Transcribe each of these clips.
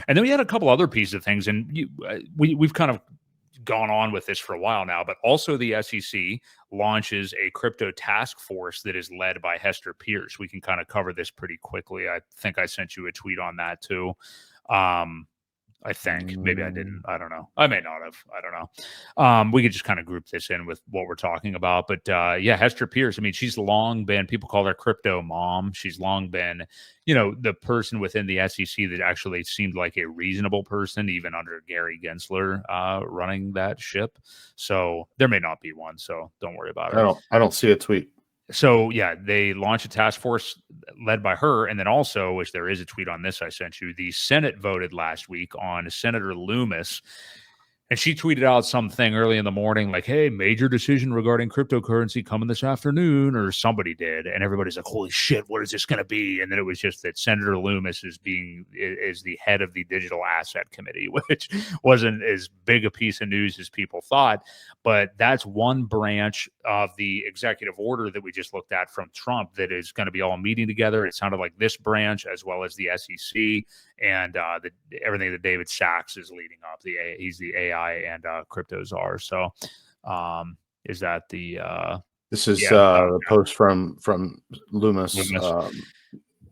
And then we had a couple other pieces of things, and we've kind of gone on with this for a while now, but also the SEC launches a crypto task force that is led by Hester Pierce. We can kind of cover this pretty quickly. I think I sent you a tweet on that too. I think maybe I didn't. I don't know. I may not have. I don't know. We could just kind of group this in with what we're talking about. But yeah, Hester Pierce. I mean, she's long been, people call her crypto mom. She's long been, the person within the SEC that actually seemed like a reasonable person, even under Gary Gensler running that ship. So there may not be one. So don't worry about it. I don't see a tweet. So, yeah, they launched a task force led by her. And then also, which there is a tweet on this I sent you, the Senate voted last week on Senator Loomis. And she tweeted out something early in the morning like, hey, major decision regarding cryptocurrency coming this afternoon, or somebody did. And everybody's like, holy shit, what is this going to be? And then it was just that Senator Loomis is the head of the Digital Asset Committee, which wasn't as big a piece of news as people thought. But that's one branch of the executive order that we just looked at from Trump that is going to be all meeting together. It sounded like this branch as well as the SEC and everything that David Sachs is leading up. He's the AI and crypto czar. So is that the this is the post from Loomis.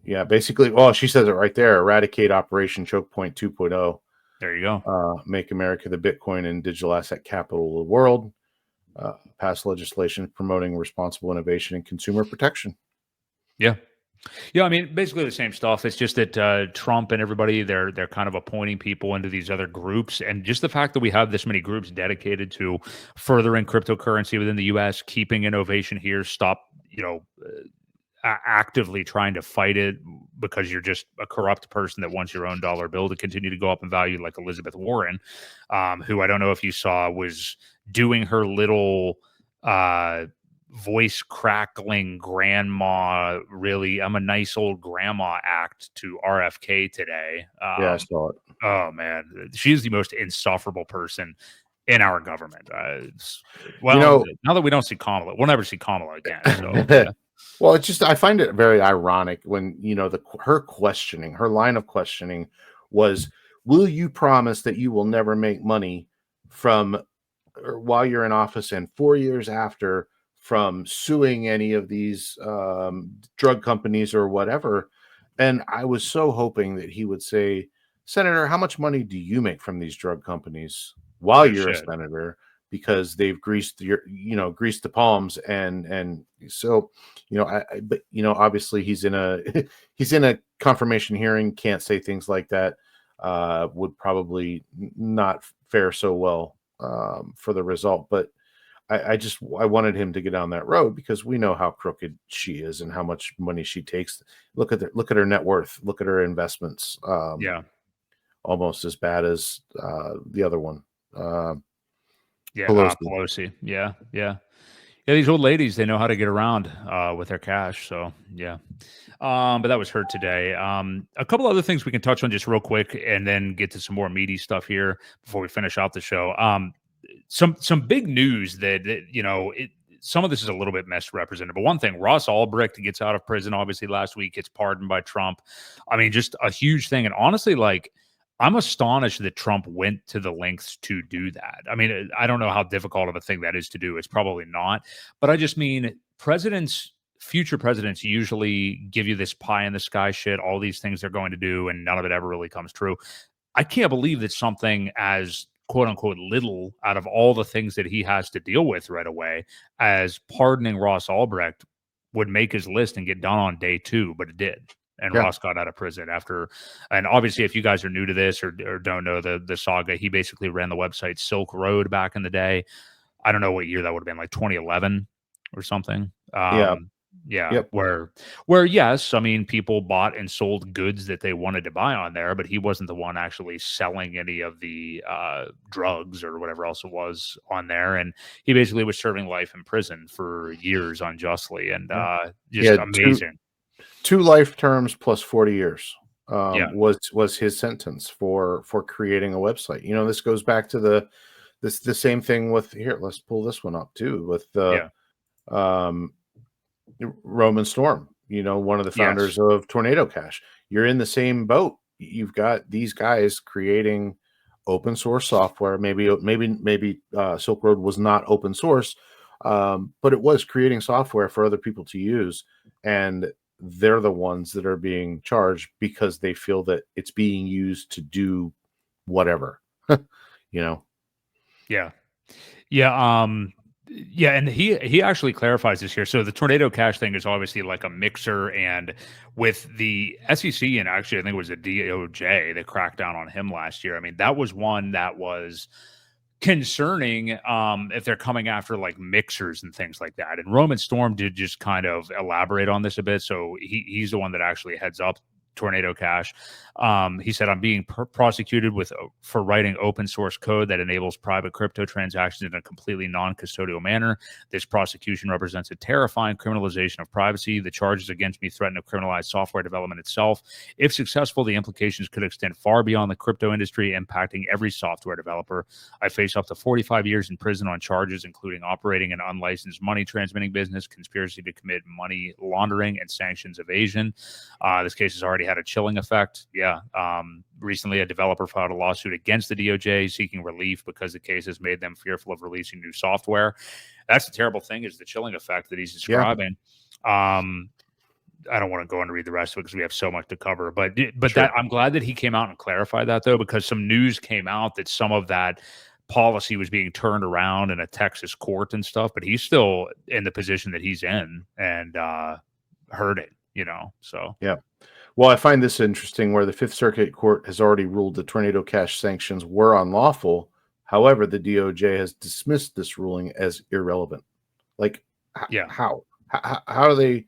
Yeah, basically, well, she says it right there: eradicate Operation Choke Point 2.0. There you go. Make America the Bitcoin and digital asset capital of the world. Pass legislation promoting responsible innovation and consumer protection. Yeah. Yeah, I mean, basically the same stuff. It's just that Trump and everybody, they're kind of appointing people into these other groups. And just the fact that we have this many groups dedicated to furthering cryptocurrency within the U.S., keeping innovation here, stop, actively trying to fight it because you're just a corrupt person that wants your own dollar bill to continue to go up in value, like Elizabeth Warren, who I don't know if you saw was doing her little voice crackling grandma, really, I'm a nice old grandma act to RFK today. Yeah, I saw it. Oh, man. She's the most insufferable person in our government. Now that we don't see Kamala, we'll never see Kamala again. So, yeah. Well, it's just, I find it very ironic when, her line of questioning was, will you promise that you will never make money from while you're in office and 4 years after from suing any of these drug companies or whatever? And I was so hoping that he would say, Senator, how much money do you make from these drug companies while you're a senator? Because they've greased the palms, and so but obviously he's in a confirmation hearing, can't say things like that. Would probably not fare so well for the result. But I wanted him to get down that road because we know how crooked she is and how much money she takes. Look at her net worth. Look at her investments. Almost as bad as the other one. Pelosi. Yeah. These old ladies, they know how to get around with their cash. So yeah, but that was her today. A couple other things we can touch on just real quick, and then get to some more meaty stuff here before we finish out the show. Some big news that some of this is a little bit misrepresented. But one thing, Ross Ulbricht gets out of prison obviously last week, gets pardoned by Trump. I mean, just a huge thing, and honestly, I'm astonished that Trump went to the lengths to do that. I mean, I don't know how difficult of a thing that is to do. It's probably not. But I just mean future presidents usually give you this pie in the sky shit, all these things they're going to do, and none of it ever really comes true. I can't believe that something as quote unquote little out of all the things that he has to deal with right away as pardoning Ross Ulbricht would make his list and get done on day 2, but it did. And Ross got out of prison after, and obviously, if you guys are new to this or don't know the saga, he basically ran the website Silk Road back in the day. I don't know what year that would have been, like 2011 or something. Yep. Where yes, I mean, people bought and sold goods that they wanted to buy on there, but he wasn't the one actually selling any of the drugs or whatever else it was on there. And he basically was serving life in prison for years unjustly, and just amazing. 2 life terms plus 40 years was his sentence for creating a website. This goes back to the same thing with here. Let's pull this one up too with Roman Storm. One of the founders of Tornado Cash. You're in the same boat. you've got these guys creating open source software. Maybe Silk Road was not open source, but it was creating software for other people to use, and they're the ones that are being charged because they feel that it's being used to do whatever. you know. Yeah. Yeah. Yeah, and he actually clarifies this here. So the Tornado Cash thing is obviously like a mixer, and with the SEC and actually I think it was the DOJ that cracked down on him last year. I mean, that was one that was concerning if they're coming after like mixers and things like that. And Roman Storm did just kind of elaborate on this a bit. So he's the one that actually heads up Tornado Cash. He said, I'm being prosecuted for writing open source code that enables private crypto transactions in a completely non-custodial manner. This prosecution represents a terrifying criminalization of privacy. The charges against me threaten to criminalize software development itself. If successful, the implications could extend far beyond the crypto industry, impacting every software developer. I face up to 45 years in prison on charges including operating an unlicensed money transmitting business, conspiracy to commit money laundering, and sanctions evasion. This case has already had a chilling effect. Yeah. Recently, a developer filed a lawsuit against the DOJ seeking relief because the case has made them fearful of releasing new software. That's the terrible thing, is the chilling effect that he's describing. Yeah. I don't want to go on to read the rest of it because we have so much to cover. But sure. That I'm glad that he came out and clarified that, though, because some news came out that some of that policy was being turned around in a Texas court and stuff. But he's still in the position that he's in and hurting, So yeah. Well, I find this interesting where the Fifth Circuit Court has already ruled the Tornado Cash sanctions were unlawful. However, the DOJ has dismissed this ruling as irrelevant. Like, how do they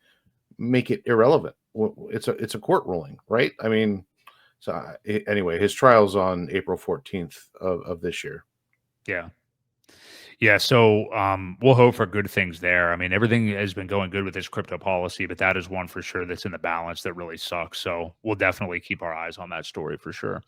make it irrelevant? Well, it's a court ruling, right? I mean, so anyway, his trial's on April 14th of this year. Yeah. Yeah, so we'll hope for good things there. I mean, everything has been going good with this crypto policy, but that is one for sure that's in the balance that really sucks. So we'll definitely keep our eyes on that story for sure.